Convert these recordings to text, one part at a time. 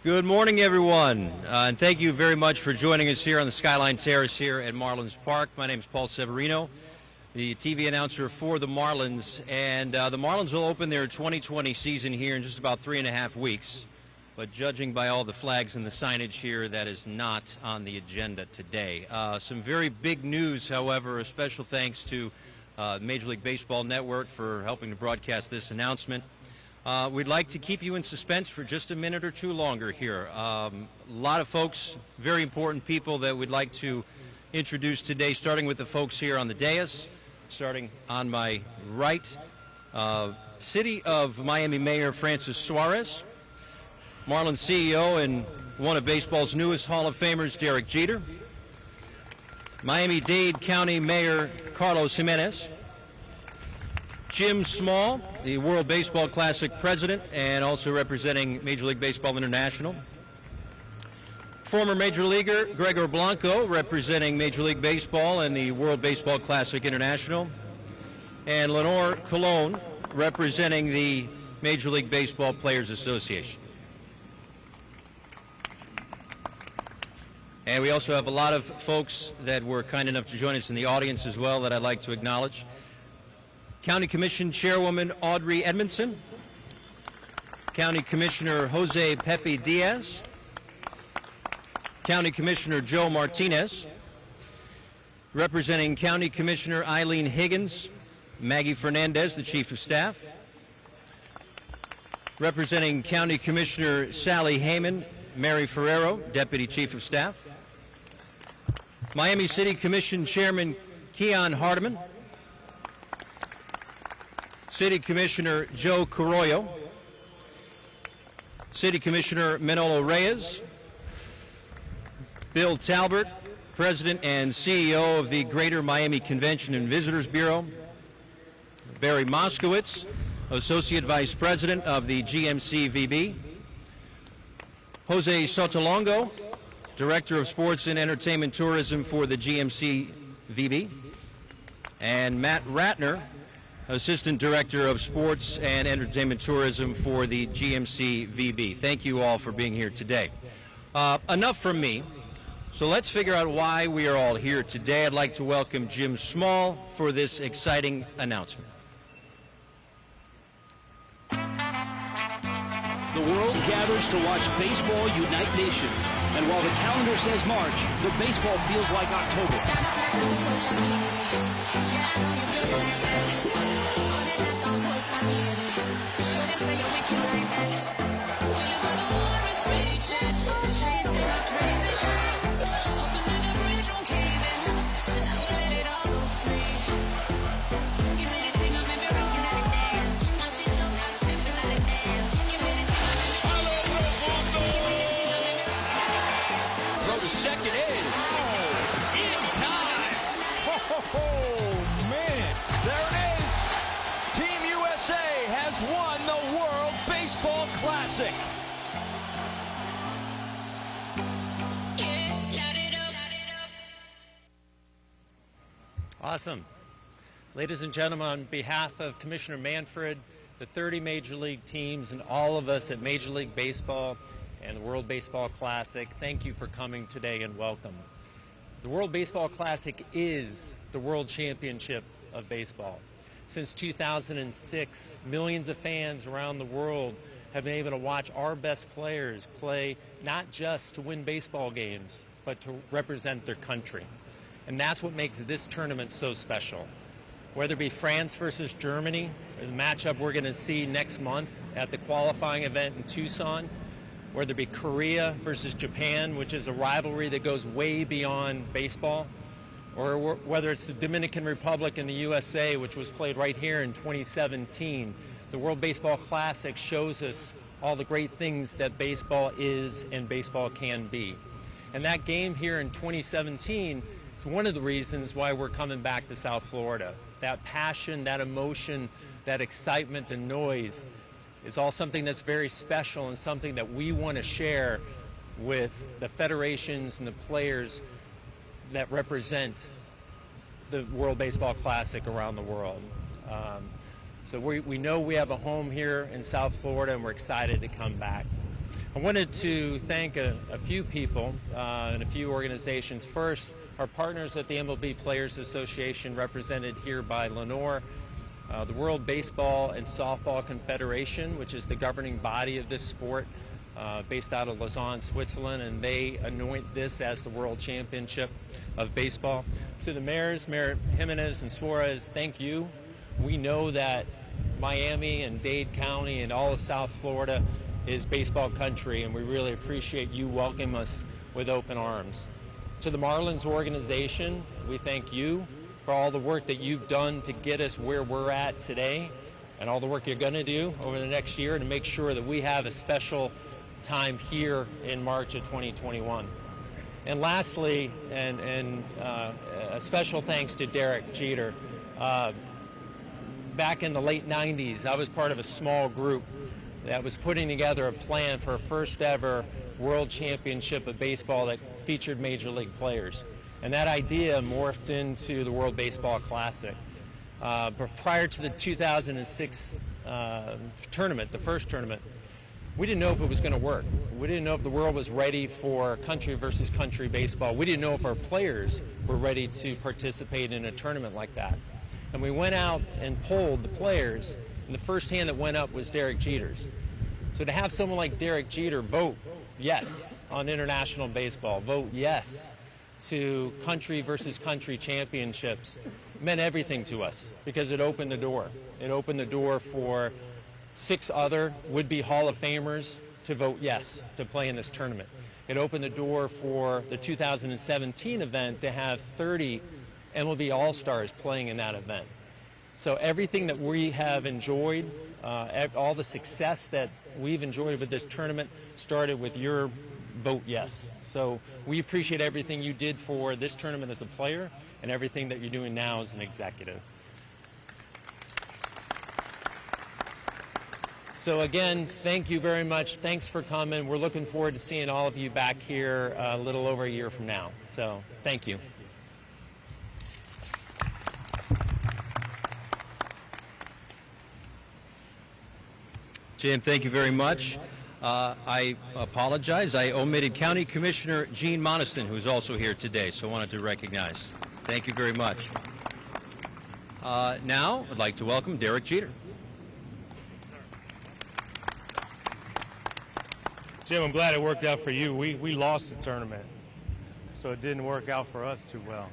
Good morning, everyone, and thank you very much for joining us here on the Skyline Terrace here at Marlins Park. My name is Paul Severino, the TV announcer for the Marlins, and the Marlins will open their 2020 season here in just about 3.5 weeks. But judging by all the flags and the signage here, that is not on the agenda today. Some very big news, however. A special thanks to Major League Baseball Network for helping to broadcast this announcement. We'd like to keep you in suspense for just a minute or two longer here. A lot of folks, very important people that we'd like to introduce today, starting with the folks here on the dais, starting on my right. City of Miami Mayor Francis Suarez, Marlins CEO and one of baseball's newest Hall of Famers, Derek Jeter, Miami-Dade County Mayor Carlos Jimenez, Jim Small, the World Baseball Classic president and also representing Major League Baseball International, former Major Leaguer Gregor Blanco, representing Major League Baseball and the World Baseball Classic International, and Lenore Colon, representing the Major League Baseball Players Association. And we also have a lot of folks that were kind enough to join us in the audience as well that I'd like to acknowledge. County Commission Chairwoman Audrey Edmondson, County Commissioner Jose Pepe Diaz, County Commissioner Joe Martinez, representing County Commissioner Eileen Higgins, Maggie Fernandez, the Chief of Staff, representing County Commissioner Sally Heyman, Mary Ferrero, Deputy Chief of Staff, Miami City Commission Chairman Keon Hardiman, City Commissioner Joe Carollo, City Commissioner Manolo Reyes, Bill Talbert, President and CEO of the Greater Miami Convention and Visitors Bureau, Barry Moskowitz, Associate Vice President of the GMC-VB, Jose Sotolongo, Director of Sports and Entertainment Tourism for the GMC-VB, and Matt Ratner, Assistant Director of Sports and Entertainment Tourism for the GMC-VB. Thank you all for being here today. Enough from me. So let's figure out why we are all here today. I'd like to welcome Jim Small for this exciting announcement. The world gathers to watch baseball unite nations. And while the calendar says March, the baseball feels like October. Stand up like a soldier, baby. Yeah, I know you feel like that. Put it like a holster, baby. Show them say you're wicked like that. We live where the war is raging. Chasing our crazy dreams. Hoping that the bridge won't cave in. So now we let it all go free. Give me the thing, I'm maybe rocking like a dance. Now she don't like stepping like a dance. Give me the thing, I'm maybe rocking like a dance. The second is in time. Oh, man. There it is. Team USA has won the World Baseball Classic. Yeah, loud it up. Awesome. Ladies and gentlemen, on behalf of Commissioner Manfred, the 30 Major League teams, and all of us at Major League Baseball and the World Baseball Classic, thank you for coming today and welcome. The World Baseball Classic is the World Championship of baseball. Since 2006, millions of fans around the world have been able to watch our best players play not just to win baseball games, but to represent their country. And that's what makes this tournament so special. Whether it be France versus Germany, the matchup we're going to see next month at the qualifying event in Tucson, whether it be Korea versus Japan, which is a rivalry that goes way beyond baseball, or whether it's the Dominican Republic and the USA, which was played right here in 2017. The World Baseball Classic shows us all the great things that baseball is and baseball can be. And that game here in 2017 is one of the reasons why we're coming back to South Florida. That passion, that emotion, that excitement and noise is all something that's very special and something that we want to share with the federations and the players that represent the World Baseball Classic around the world. So we know we have a home here in South Florida, and we're excited to come back. I wanted to thank a few people and a few organizations. First, our partners at the MLB Players Association, represented here by Lenore, the World Baseball and Softball Confederation, which is the governing body of this sport, based out of Lausanne, Switzerland, and they anoint this as the World Championship of Baseball. To the mayors, Mayor Jimenez and Suarez, thank you. We know that Miami and Dade County and all of South Florida is baseball country, and we really appreciate you welcoming us with open arms. To the Marlins organization, we thank you for all the work that you've done to get us where we're at today, and all the work you're going to do over the next year to make sure that we have a special time here in March of 2021. And lastly, a special thanks to Derek Jeter. Back in the late 90s, I was part of a small group that was putting together a plan for a first ever World Championship of Baseball that featured major league players. And that idea morphed into the World Baseball Classic. But prior to the 2006 tournament, the first tournament, we didn't know if it was going to work. We didn't know if the world was ready for country versus country baseball. We didn't know if our players were ready to participate in a tournament like that. And we went out and polled the players, and the first hand that went up was Derek Jeter's. So to have someone like Derek Jeter vote yes on international baseball, vote yes to country versus country championships, meant everything to us because it opened the door. It opened the door for 6 other would-be Hall of Famers to vote yes to play in this tournament. It opened the door for the 2017 event to have 30 MLB All-Stars playing in that event. So everything that we have enjoyed, all the success that we've enjoyed with this tournament started with your vote yes. So we appreciate everything you did for this tournament as a player and everything that you're doing now as an executive. So again, thank you very much. Thanks for coming. We're looking forward to seeing all of you back here a little over a year from now. So thank you. Jim, thank you very much. I apologize. I omitted County Commissioner Gene Moniston, who's also here today, so I wanted to recognize. Thank you very much. Now, I'd like to welcome Derek Jeter. Jim, I'm glad it worked out for you. We lost the tournament, so it didn't work out for us too well.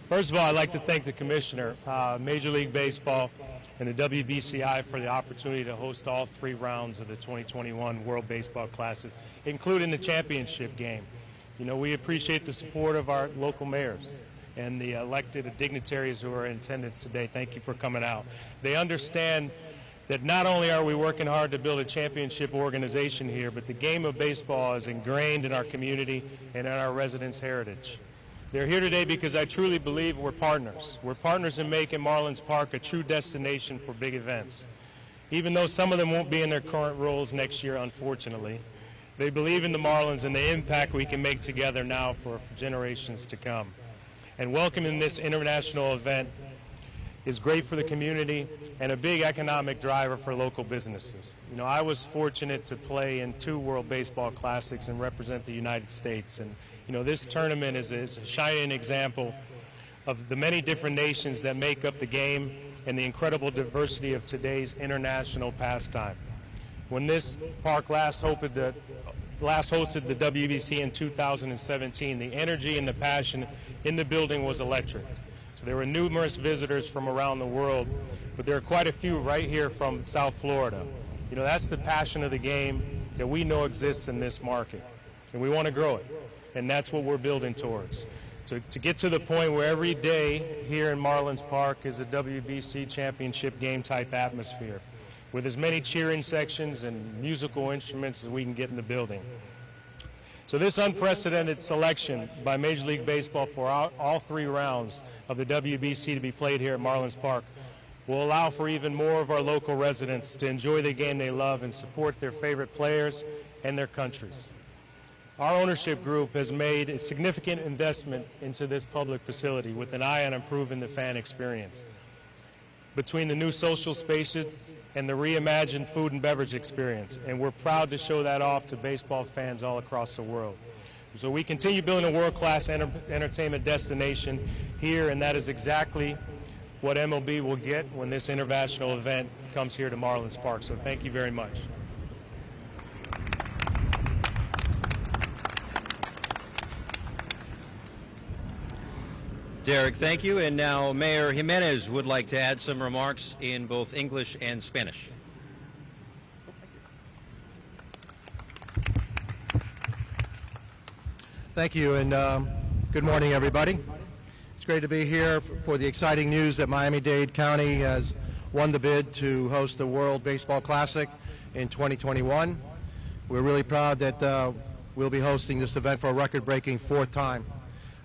First of all, I'd like to thank the Commissioner, Major League Baseball, and the WBCI for the opportunity to host all 3 rounds of the 2021 World Baseball Classic, including the championship game. You know, we appreciate the support of our local mayors and the elected dignitaries who are in attendance today. Thank you for coming out. They understand that not only are we working hard to build a championship organization here, but the game of baseball is ingrained in our community and in our residents' heritage. They're here today because I truly believe we're partners. We're partners in making Marlins Park a true destination for big events. Even though some of them won't be in their current roles next year, unfortunately, they believe in the Marlins and the impact we can make together now for generations to come. And welcoming this international event is great for the community and a big economic driver for local businesses. You know, I was fortunate to play in 2 World Baseball Classics and represent the United States. And you know, this tournament is a shining example of the many different nations that make up the game and the incredible diversity of today's international pastime. When this park last hosted the WBC in 2017, the energy and the passion in the building was electric. So there were numerous visitors from around the world, but there are quite a few right here from South Florida. You know, that's the passion of the game that we know exists in this market, and we want to grow it. And that's what we're building towards. To get to the point where every day here in Marlins Park is a WBC championship game type atmosphere with as many cheering sections and musical instruments as we can get in the building. So this unprecedented selection by Major League Baseball for all 3 rounds of the WBC to be played here at Marlins Park will allow for even more of our local residents to enjoy the game they love and support their favorite players and their countries. Our ownership group has made a significant investment into this public facility with an eye on improving the fan experience. Between the new social spaces and the reimagined food and beverage experience. And we're proud to show that off to baseball fans all across the world. So we continue building a world-class entertainment destination here, and that is exactly what MLB will get when this international event comes here to Marlins Park. So thank you very much. Derek, thank you. And now Mayor Jimenez would like to add some remarks in both English and Spanish. Thank you, and good morning, everybody. It's great to be here for the exciting news that Miami-Dade County has won the bid to host the World Baseball Classic in 2021. We're really proud that we'll be hosting this event for a record-breaking fourth time.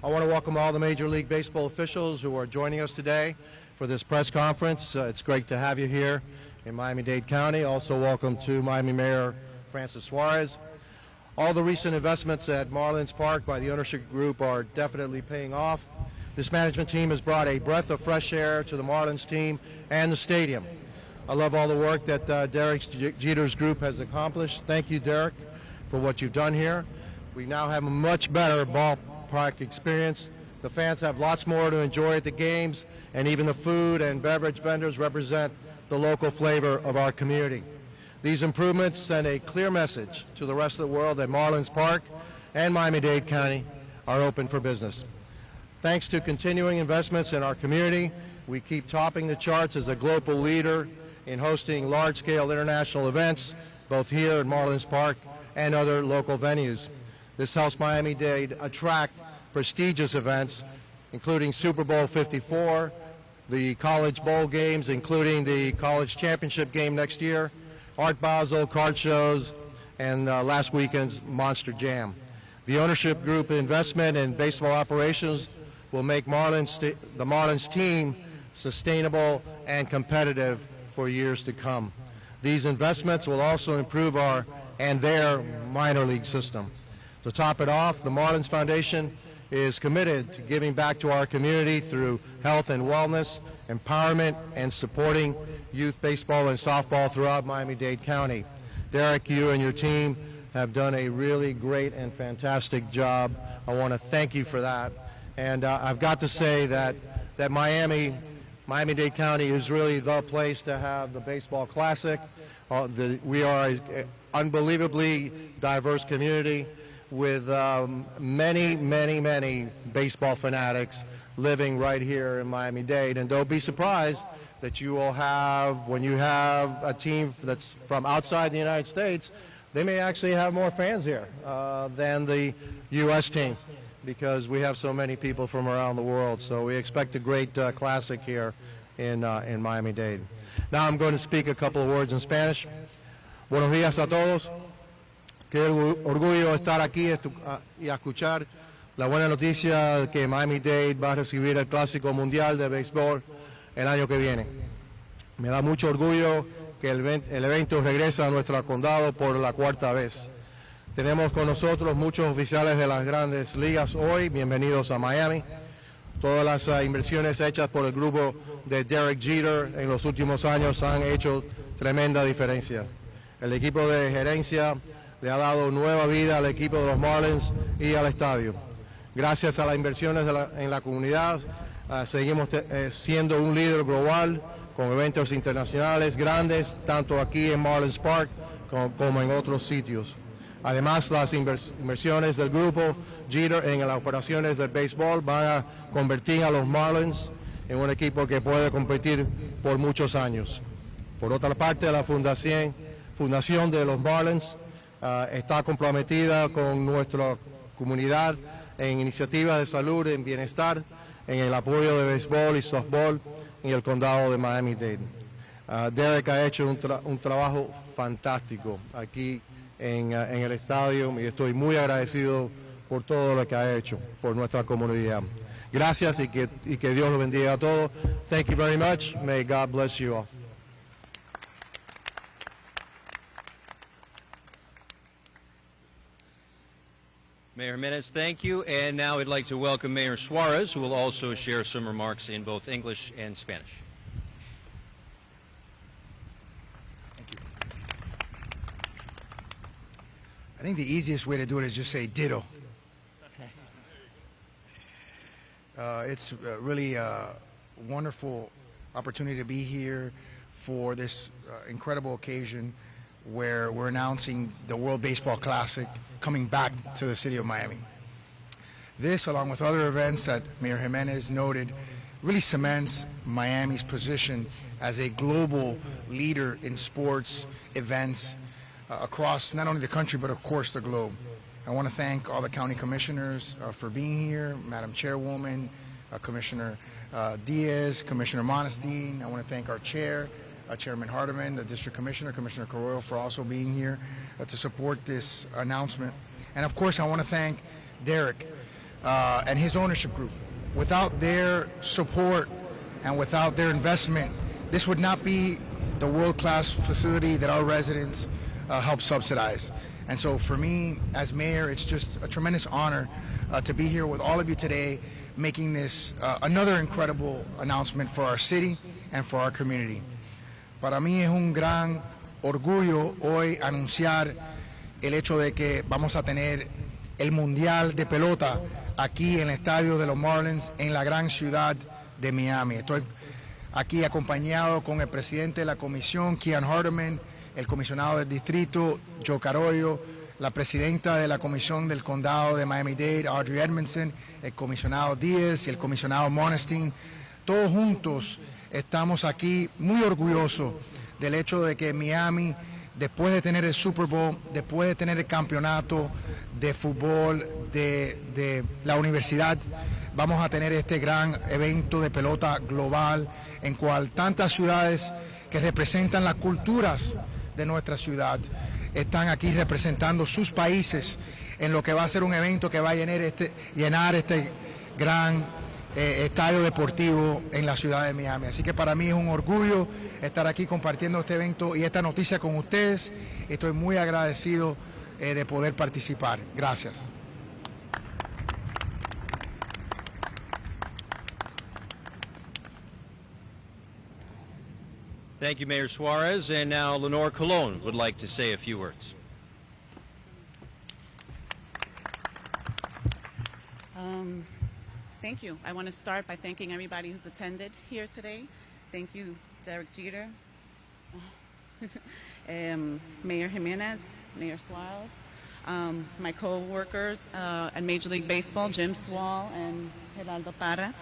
I want to welcome all the Major League Baseball officials who are joining us today for this press conference. It's great to have you here in Miami-Dade County. Also welcome to Miami Mayor Francis Suarez. All the recent investments at Marlins Park by the ownership group are definitely paying off. This management team has brought a breath of fresh air to the Marlins team and the stadium. I love all the work that Derek Jeter's group has accomplished. Thank you, Derek, for what you've done here. We now have a much better ballpark experience. The fans have lots more to enjoy at the games, and even the food and beverage vendors represent the local flavor of our community. These improvements send a clear message to the rest of the world that Marlins Park and Miami-Dade County are open for business. Thanks to continuing investments in our community, we keep topping the charts as a global leader in hosting large-scale international events, both here at Marlins Park and other local venues. This helps Miami-Dade attract prestigious events, including Super Bowl 54, the College Bowl games, including the College Championship game next year, Art Basel, card shows, and last weekend's Monster Jam. The ownership group investment in baseball operations will make the Marlins team sustainable and competitive for years to come. These investments will also improve their minor league system. To top it off, the Marlins Foundation is committed to giving back to our community through health and wellness, empowerment, and supporting youth baseball and softball throughout Miami-Dade County. Derek, you and your team have done a really great and fantastic job. I want to thank you for that. And I've got to say that Miami-Dade County is really the place to have the Baseball Classic. We are an unbelievably diverse community with many baseball fanatics living right here in Miami-Dade. And don't be surprised that you will have, when you have a team that's from outside the United States, they may actually have more fans here than the U.S. team, because we have so many people from around the world. So we expect a great classic here in Miami-Dade. Now I'm going to speak a couple of words in Spanish. Buenos días a todos. Qué orgullo estar aquí y escuchar la buena noticia de que Miami-Dade va a recibir el Clásico Mundial de Béisbol el año que viene. Me da mucho orgullo que el evento regresa a nuestro condado por la cuarta vez. Tenemos con nosotros muchos oficiales de las grandes ligas hoy. Bienvenidos a Miami. Todas las inversiones hechas por el grupo de Derek Jeter en los últimos años han hecho tremenda diferencia. El equipo de gerencia le ha dado nueva vida al equipo de los Marlins y al estadio. Gracias a las inversiones en la comunidad, seguimos siendo un líder global con eventos internacionales grandes, tanto aquí en Marlins Park como en otros sitios. Además, las inversiones del grupo Jeter en las operaciones del béisbol van a convertir a los Marlins en un equipo que puede competir por muchos años. Por otra parte, la fundación de los Marlins está comprometida con nuestra comunidad en iniciativas de salud, en bienestar, en el apoyo de béisbol y softball en el condado de Miami-Dade. Derek ha hecho un trabajo fantástico aquí en el estadio y estoy muy agradecido por todo lo que ha hecho por nuestra comunidad. Gracias y que Dios los bendiga a todos. Thank you very much. May God bless you all. Mayor Jimenez, thank you. And now I'd like to welcome Mayor Suarez, who will also share some remarks in both English and Spanish. I think the easiest way to do it is just say ditto. It's really a wonderful opportunity to be here for this incredible occasion where we're announcing the World Baseball Classic coming back to the city of Miami. This, along with other events that Mayor Jimenez noted, really cements Miami's position as a global leader in sports events across not only the country but of course the globe. I want to thank all the county commissioners for being here, Madam Chairwoman, Commissioner Diaz, Commissioner Monestein. I want to thank our chair, Chairman Hardiman, the District Commissioner, Commissioner Carroyo, for also being here to support this announcement. And of course I want to thank Derek and his ownership group. Without their support and without their investment, this would not be the world-class facility that our residents help subsidize. And so for me, as mayor, it's just a tremendous honor to be here with all of you today, making this another incredible announcement for our city and for our community. Para mí es un gran orgullo hoy anunciar el hecho de que vamos a tener el Mundial de Pelota aquí en el estadio de los Marlins en la gran ciudad de Miami. Estoy aquí acompañado con el presidente de la comisión, Kian Hardiman, el comisionado del distrito, Joe Carollo, la presidenta de la comisión del condado de Miami-Dade, Audrey Edmondson, el comisionado Díaz y el comisionado Monestein. Todos juntos estamos aquí muy orgullosos del hecho de que Miami, después de tener el Super Bowl, después de tener el campeonato de fútbol de la universidad, vamos a tener este gran evento de pelota global en cual tantas ciudades que representan las culturas de nuestra ciudad están aquí representando sus países en lo que va a ser un evento que va a llenar este gran estadio deportivo en la ciudad de Miami. Así que para mí es un orgullo estar aquí compartiendo este evento y esta noticia con ustedes. Estoy muy agradecido de poder participar. Gracias. Thank you, Mayor Suarez. And now Lenore Colon would like to say a few words. Thank you. I want to start by thanking everybody who's attended here today. Thank you, Derek Jeter, Mayor Jimenez, Mayor Suarez, my co-workers at Major League Baseball, Jim Swall and Geraldo Parra.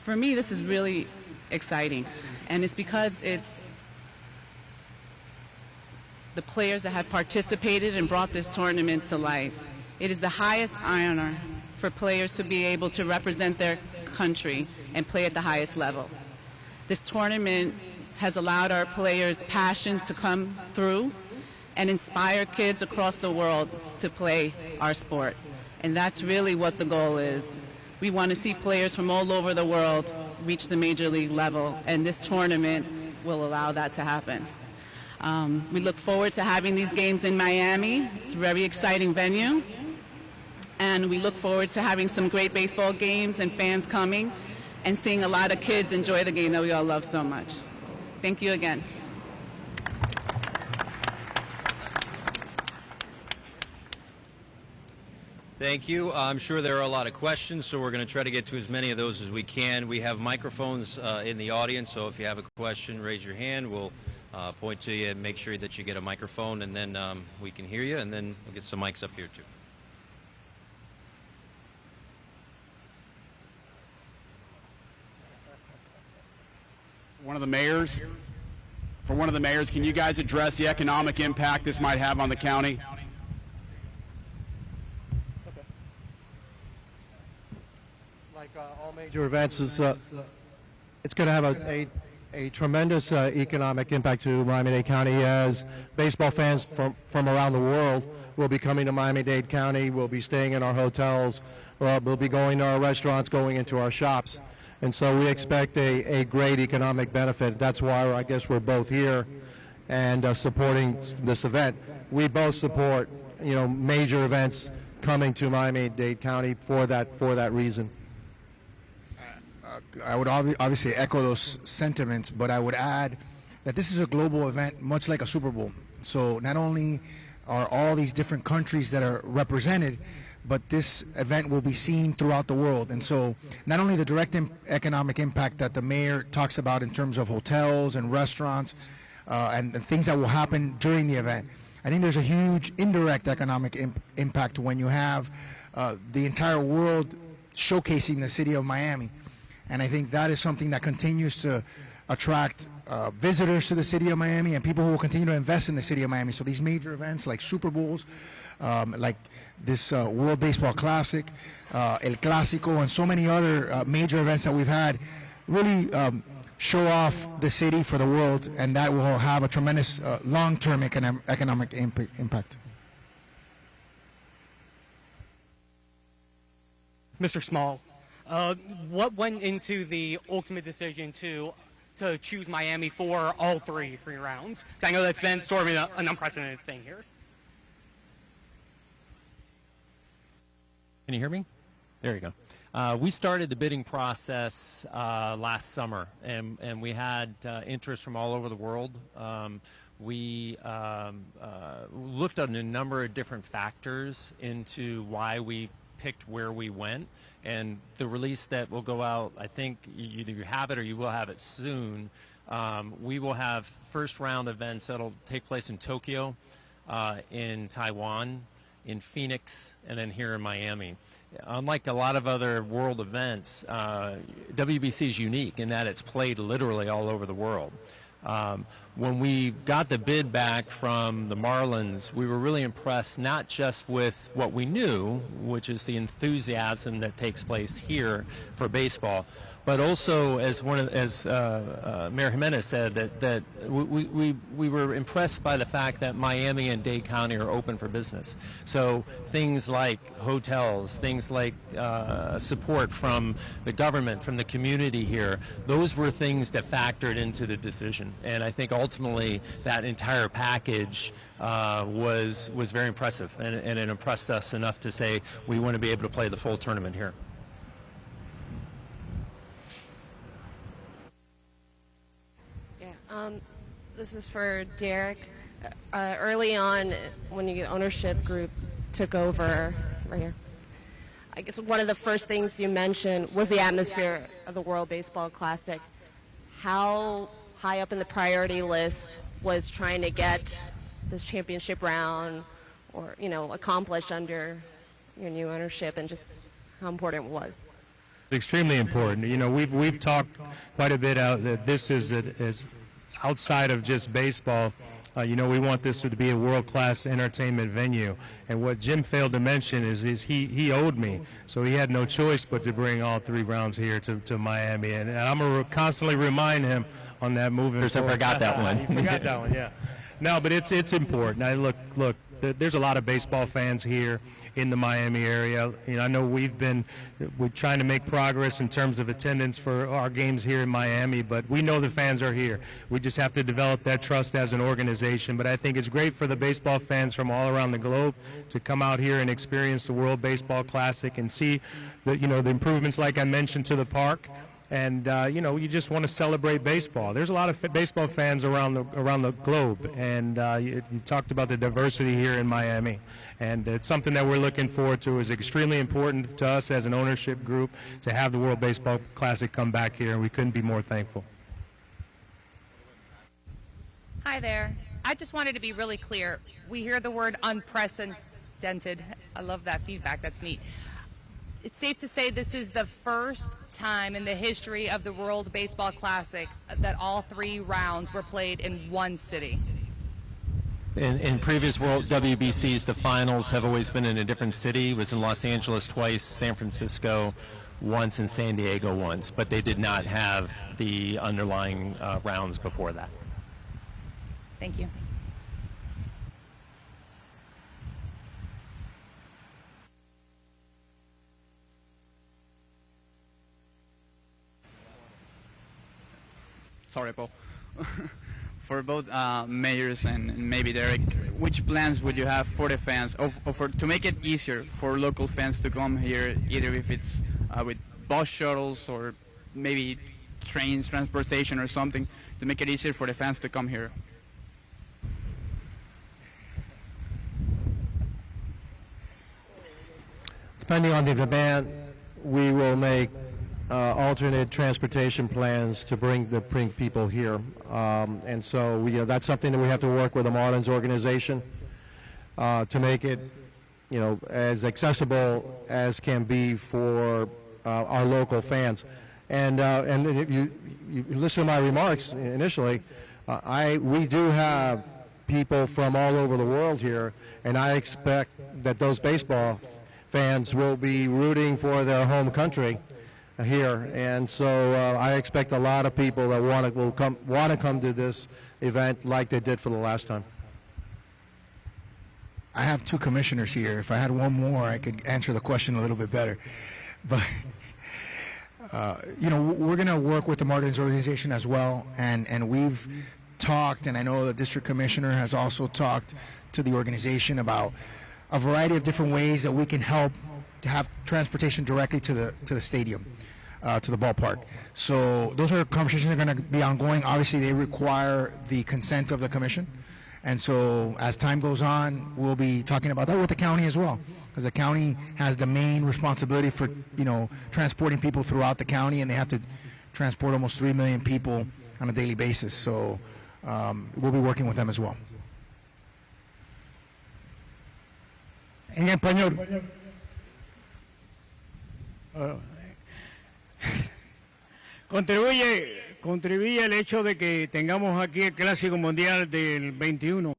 For me, this is really exciting, and it's because it's the players that have participated and brought this tournament to life. It is the highest honor for players to be able to represent their country and play at the highest level. This tournament has allowed our players' passion to come through and inspire kids across the world to play our sport. And that's really what the goal is. We want to see players from all over the world reach the major league level, and this tournament will allow that to happen. We look forward to having these games in Miami. It's a very exciting venue. And we look forward to having some great baseball games and fans coming and seeing a lot of kids enjoy the game that we all love so much. Thank you again. Thank you. I'm sure there are a lot of questions, so we're going to try to get to as many of those as we can. We have microphones in the audience, so if you have a question, raise your hand. We'll point to you and make sure that you get a microphone, and then we can hear you, and then we'll get some mics up here, too. One of the mayors, can you guys address the economic impact this might have on the county? Like all major events, it's going to have a tremendous economic impact to Miami-Dade County, as baseball fans from around the world will be coming to Miami-Dade County, will be staying in our hotels, we'll be going to our restaurants, going into our shops. And so we expect a great economic benefit. That's why I guess we're both here and supporting this event. We both support, major events coming to Miami-Dade County for that reason. I would obviously echo those sentiments, but I would add that this is a global event, much like a Super Bowl. So not only are all these different countries that are represented, but this event will be seen throughout the world. And so not only the direct economic impact that the mayor talks about in terms of hotels and restaurants and the things that will happen during the event, I think there's a huge indirect economic impact when you have the entire world showcasing the city of Miami. And I think that is something that continues to attract visitors to the city of Miami and people who will continue to invest in the city of Miami. So these major events like Super Bowls, like this World Baseball Classic, El Clásico, and so many other major events that we've had really show off the city for the world, and that will have a tremendous long-term economic impact. Mr. Small, what went into the ultimate decision to choose Miami for all three rounds? 'Cause I know that's been sort of an unprecedented thing here. Can you hear me? There you go. We started the bidding process last summer, and we had interest from all over the world. We looked at a number of different factors into why we picked where we went, and the release that will go out, I think either you have it or you will have it soon. We will have first round events that'll take place in Tokyo, in Taiwan, in Phoenix, and then here in Miami. Unlike a lot of other world events, WBC is unique in that it's played literally all over the world. When we got the bid back from the Marlins, we were really impressed not just with what we knew, which is the enthusiasm that takes place here for baseball, but also as Mayor Jimenez said, that we were impressed by the fact that Miami and Dade County are open for business. So things like hotels, things like support from the government, from the community here, those were things that factored into the decision. And I think ultimately that entire package was very impressive, and it impressed us enough to say we want to be able to play the full tournament here. This is for Derek. Early on, when your ownership group took over, right here, I guess one of the first things you mentioned was the atmosphere of the World Baseball Classic. How high up in the priority list was trying to get this championship round or, accomplished under your new ownership, and just how important it was? Extremely important. We've talked quite a bit out that this is outside of just baseball. We want this to be a world-class entertainment venue. And what Jim failed to mention is he owed me, so he had no choice but to bring all three rounds here to Miami. And I'm going to constantly remind him on that moving forward. I forgot that one. You forgot that one, yeah. No, but it's important. Now, look, there's a lot of baseball fans here in the Miami area. I know we're trying to make progress in terms of attendance for our games here in Miami, but we know the fans are here. We just have to develop that trust as an organization. But I think it's great for the baseball fans from all around the globe to come out here and experience the World Baseball Classic and see the improvements, like I mentioned, to the park. And you just want to celebrate baseball. There's a lot of baseball fans around the globe, and you talked about the diversity here in Miami, and it's something that we're looking forward to. It's extremely important to us as an ownership group to have the World Baseball Classic come back here, and we couldn't be more thankful. Hi there. I just wanted to be really clear. We hear the word unprecedented. I love that feedback. That's neat. It's safe to say this is the first time in the history of the World Baseball Classic that all three rounds were played in one city. In previous World WBCs, the finals have always been in a different city. It was in Los Angeles twice, San Francisco once, and San Diego once, but they did not have the underlying rounds before that. Thank you. Sorry, Paul. For both mayors and maybe Derek, which plans would you have for the fans, to make it easier for local fans to come here, either if it's with bus shuttles or maybe trains, transportation or something, to make it easier for the fans to come here? depending on the demand, we will make alternate transportation plans to bring people here. And so that's something that we have to work with the Marlins organization to make it, as accessible as can be for our local fans. And if you listen to my remarks initially, we do have people from all over the world here, and I expect that those baseball fans will be rooting for their home country here, and so I expect a lot of people that want to come to this event like they did for the last time. I have two commissioners here. If I had one more, I could answer the question a little bit better. But we're going to work with the Marlins organization as well, and we've talked, and I know the district commissioner has also talked to the organization about a variety of different ways that we can help to have transportation directly to the stadium, to the ballpark. So those are conversations that are going to be ongoing. Obviously, they require the consent of the commission. And so as time goes on, we'll be talking about that with the county as well, because the county has the main responsibility for, transporting people throughout the county, and they have to transport almost 3 million people on a daily basis. So we'll be working with them as well. En español. Contribuye el hecho de que tengamos aquí el Clásico Mundial del 21.